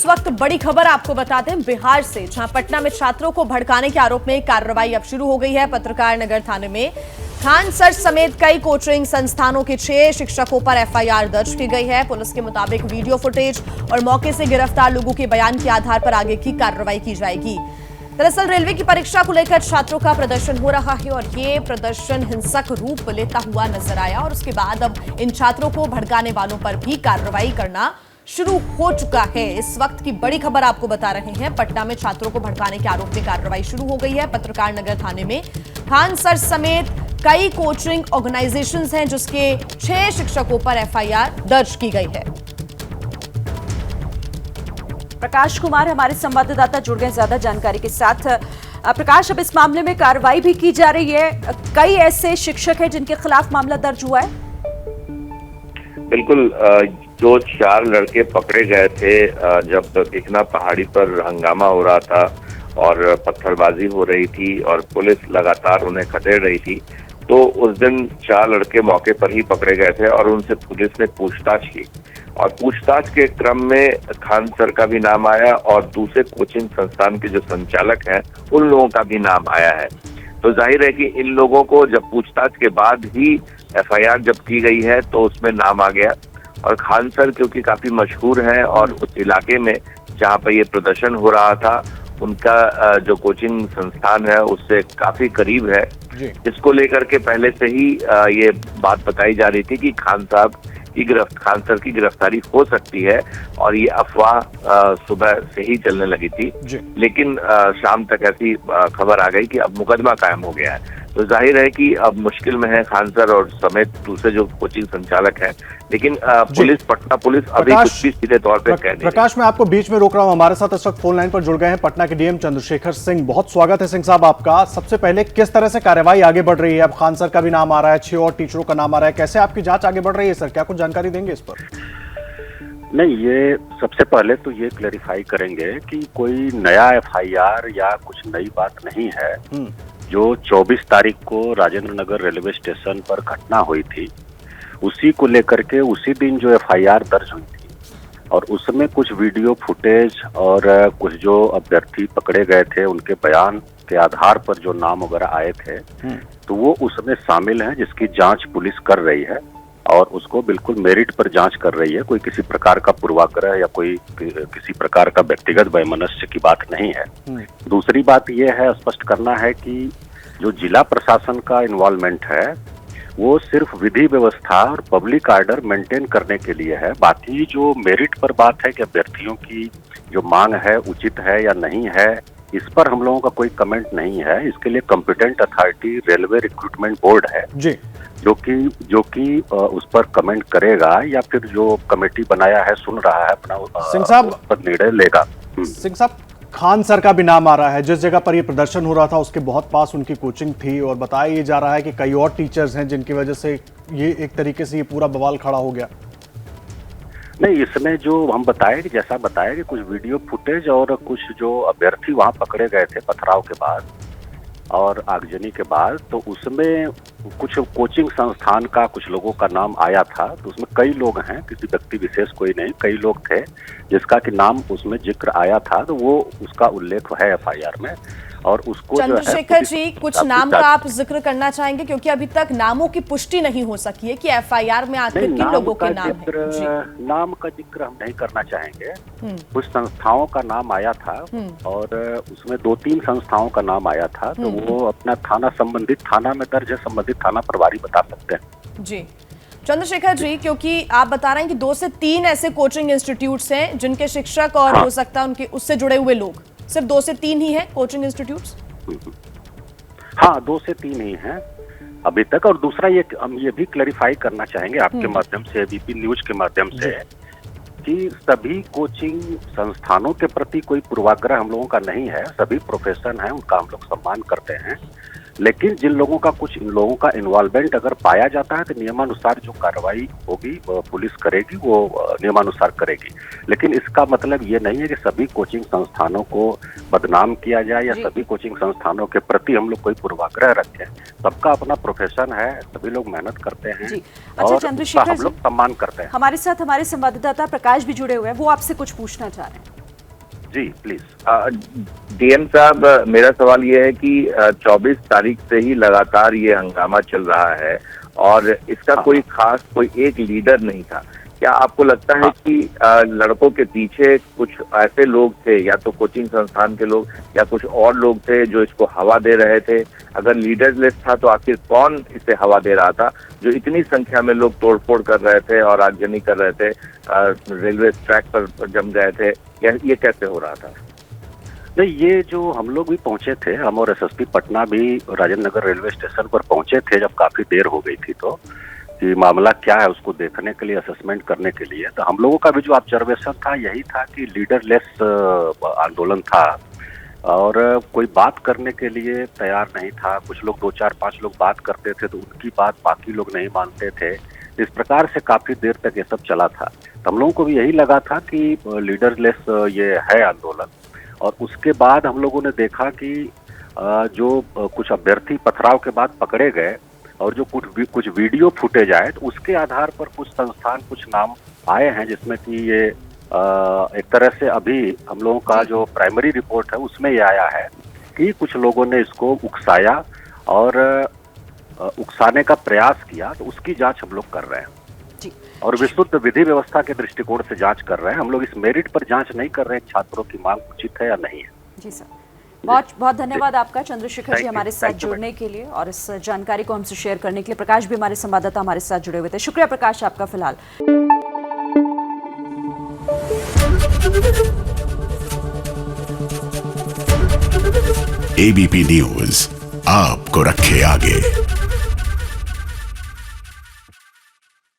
इस वक्त बड़ी खबर आपको बता दें बिहार से, जहां पटना में छात्रों को भड़काने के आरोप में कार्रवाई अब शुरू हो गई है। पत्रकार नगर थाने में खान सर समेत कई कोचिंग संस्थानों के 6 शिक्षकों पर एफआईआर दर्ज की गई है। पुलिस के मुताबिक वीडियो फुटेज और मौके से गिरफ्तार लोगों के बयान के आधार पर आगे की कार्रवाई की जाएगी। दरअसल रेलवे की परीक्षा को लेकर छात्रों का प्रदर्शन हो रहा है और ये प्रदर्शन हिंसक रूप लेता हुआ नजर आया और उसके बाद अब इन छात्रों को भड़काने वालों पर भी कार्रवाई करना शुरू हो चुका है। इस वक्त की बड़ी खबर आपको बता रहे हैं, पटना में छात्रों को भड़काने के आरोप में कार्रवाई शुरू हो गई है। पत्रकार नगर थाने में खान सर समेत कई कोचिंग ऑर्गेनाइजेशंस हैं जिसके 6 शिक्षकों पर एफआईआर दर्ज की गई है। प्रकाश कुमार हमारे संवाददाता जुड़ गए ज्यादा जानकारी के साथ। प्रकाश, अब इस मामले में कार्रवाई भी की जा रही है, कई ऐसे शिक्षक हैं जिनके खिलाफ मामला दर्ज हुआ है। बिल्कुल, जो 4 लड़के पकड़े गए थे जब दिखना पहाड़ी पर हंगामा हो रहा था और पत्थरबाजी हो रही थी और पुलिस लगातार उन्हें खदेड़ रही थी, तो उस दिन 4 लड़के मौके पर ही पकड़े गए थे और उनसे पुलिस ने पूछताछ की और पूछताछ के क्रम में खान सर का भी नाम आया और दूसरे कोचिंग संस्थान के जो संचालक हैं उन लोगों का भी नाम आया है। तो जाहिर है कि इन लोगों को जब पूछताछ के बाद ही एफआईआर जब की गई है तो उसमें नाम आ गया और खान सर क्योंकि काफी मशहूर हैं और उस इलाके में जहाँ पर ये प्रदर्शन हो रहा था उनका जो कोचिंग संस्थान है उससे काफी करीब है, जिसको लेकर के पहले से ही ये बात बताई जा रही थी कि खान सर की गिरफ्तारी हो सकती है और ये अफवाह सुबह से ही चलने लगी थी। लेकिन शाम तक ऐसी खबर आ गई कि अब मुकदमा कायम हो गया है, तो जाहिर है कि अब मुश्किल में है खान सर और समेत दूसरे जो कोचिंग संचालक हैं। लेकिन पटना पुलिस अभी कुछ भी सीधे तौर पर कह नहीं। प्रकाश, मैं आपको बीच में रोक रहा हूं, हमारे साथ इस वक्त फोन लाइन पर जुड़ गए हैं पटना के डीएम चंद्रशेखर सिंह। बहुत स्वागत है सिंह साहब आपका। सबसे पहले किस तरह से कार्रवाई आगे बढ़ रही है? अब खान सर का भी नाम आ रहा है, 6 और टीचरों का नाम आ रहा है, कैसे आपकी जांच आगे बढ़ रही है सर? क्या कुछ जानकारी देंगे इस पर? नहीं, ये सबसे पहले तो ये क्लैरिफाई करेंगे कि कोई नया एफआईआर या कुछ नई बात नहीं है। जो 24 तारीख को राजेंद्र नगर रेलवे स्टेशन पर घटना हुई थी उसी को लेकर के उसी दिन जो एफआईआर दर्ज हुई थी और उसमें कुछ वीडियो फुटेज और कुछ जो अभ्यर्थी पकड़े गए थे उनके बयान के आधार पर जो नाम वगैरह आए थे तो वो उसमें शामिल हैं, जिसकी जांच पुलिस कर रही है और उसको बिल्कुल मेरिट पर जांच कर रही है। कोई किसी प्रकार का पूर्वाग्रह या कोई किसी प्रकार का व्यक्तिगत वैमनस्य की बात नहीं है। दूसरी बात यह है, स्पष्ट करना है कि जो जिला प्रशासन का इन्वॉल्वमेंट है वो सिर्फ विधि व्यवस्था और पब्लिक ऑर्डर मेंटेन करने के लिए है। बाकी जो मेरिट पर बात है कि अभ्यर्थियों की जो मांग है उचित है या नहीं है, इस पर हम लोगों का कोई कमेंट नहीं है। इसके लिए competent authority railway recruitment board है जी, जो कि उस पर कमेंट करेगा या फिर जो कमेटी बनाया है सुन रहा है अपना सिंह साहब पर निर्णय लेगा। सिंह साहब, खान सर का भी नाम आ रहा है, जिस जगह पर ये प्रदर्शन हो रहा था उसके बहुत पास उनकी कोचिंग थी और बताया ये जा रहा है कि कई और टीचर्स हैं जिनकी वजह से ये एक तरीके से ये पूरा बवाल खड़ा हो गया। नहीं, इसमें जो हम बताए कि जैसा बताया कि कुछ वीडियो फुटेज और कुछ जो अभ्यर्थी वहां पकड़े गए थे पथराव के बाद और आगजनी के बाद, तो उसमें कुछ कोचिंग संस्थान का कुछ लोगों का नाम आया था। तो उसमें कई लोग हैं, किसी व्यक्ति विशेष कोई नहीं, कई लोग थे जिसका कि नाम उसमें जिक्र आया था, तो वो उसका उल्लेख है एफआईआर में। और उसको चंद्रशेखर जी, कुछ नाम का आप जिक्र करना चाहेंगे क्योंकि अभी तक नामों की पुष्टि नहीं हो सकी है कि एफआईआर में आखिर किन लोगों के नाम हैं। नाम का जिक्र हम नहीं करना चाहेंगे। कुछ संस्थाओं का नाम आया था और उसमें 2-3 संस्थाओं का नाम आया था, तो वो अपना थाना संबंधित थाना में दर्ज है, संबंधित थाना प्रभारी बता सकते हैं जी। चंद्रशेखर जी, क्योंकि आप बता रहे हैं कि 2 से 3 ऐसे कोचिंग इंस्टीट्यूट्स हैं जिनके शिक्षक और हो सकता है उनके उससे जुड़े हुए लोग, सिर्फ 2 से 3 ही हैं कोचिंग इंस्टीट्यूट्स? हाँ, 2 से 3 ही हैं अभी तक। और दूसरा ये हम ये भी क्लैरिफाई करना चाहेंगे आपके माध्यम से, एबीपी न्यूज के माध्यम से, कि सभी कोचिंग संस्थानों के प्रति कोई पूर्वाग्रह हम लोगों का नहीं है। सभी प्रोफेशन है, उनका हम लोग सम्मान करते हैं। लेकिन जिन लोगों का कुछ इन लोगों का इन्वॉल्वमेंट अगर पाया जाता है तो नियमानुसार जो कार्रवाई होगी पुलिस करेगी, वो नियमानुसार करेगी। लेकिन इसका मतलब ये नहीं है कि सभी कोचिंग संस्थानों को बदनाम किया जाए या सभी कोचिंग संस्थानों के प्रति हम लोग कोई पूर्वाग्रह रखें। सबका अपना प्रोफेशन है, सभी लोग मेहनत करते हैं और चंद्रशेखर हम लोग सम्मान करते हैं। हमारे साथ हमारे संवाददाता प्रकाश भी जुड़े हुए हैं, वो आपसे कुछ पूछना चाह रहे हैं। जी प्लीज। डीएम साहब, मेरा सवाल ये है कि 24 तारीख से ही लगातार ये हंगामा चल रहा है और इसका कोई खास कोई एक लीडर नहीं था। क्या आपको लगता है कि लड़कों के पीछे कुछ ऐसे लोग थे, या तो कोचिंग संस्थान के लोग या कुछ और लोग थे जो इसको हवा दे रहे थे? अगर लीडरलेस था तो आखिर कौन इसे हवा दे रहा था, जो इतनी संख्या में लोग तोड़फोड़ कर रहे थे और आगजनी कर रहे थे, रेलवे ट्रैक पर जम गए थे? ये कैसे हो रहा था? नहीं, ये जो हम लोग भी पहुंचे थे, हम और एसएसपी पटना भी राजेंद्र नगर रेलवे स्टेशन पर पहुंचे थे जब काफी देर हो गई थी, तो कि मामला क्या है उसको देखने के लिए, असेसमेंट करने के लिए। तो हम लोगों का भी जो ऑब्जर्वेशन था यही था कि लीडरलेस आंदोलन था और कोई बात करने के लिए तैयार नहीं था। कुछ लोग 2, 4, 5 लोग बात करते थे तो उनकी बात बाकी लोग नहीं मानते थे। इस प्रकार से काफी देर तक ये सब चला था। तो हम लोगों को भी यही लगा था कि लीडरलेस ये है आंदोलन। और उसके बाद हम लोगों ने देखा कि जो कुछ अभ्यर्थी पथराव के बाद पकड़े गए और जो कुछ वीडियो फुटेज आए, तो उसके आधार पर कुछ संस्थान, कुछ नाम आए हैं जिसमें कि ये एक तरह से अभी हम लोगों का जो प्राइमरी रिपोर्ट है उसमें ये आया है कि कुछ लोगों ने इसको उकसाया और उकसाने का प्रयास किया। तो उसकी जांच हम लोग कर रहे हैं जी। और विशुद्ध विधि व्यवस्था के दृष्टिकोण से जांच कर रहे हैं। हम लोग इस मेरिट पर जांच नहीं कर रहे हैं छात्रों की मांग उचित है या नहीं है। जी सर, बहुत बहुत धन्यवाद आपका चंद्रशेखर जी Thank you. हमारे साथ Thank you, जुड़ने के लिए और इस जानकारी को हमसे शेयर करने के लिए। प्रकाश भी हमारे संवाददाता हमारे साथ जुड़े हुए थे। शुक्रिया प्रकाश आपका। फिलहाल एबीपी न्यूज आपको रखे आगे।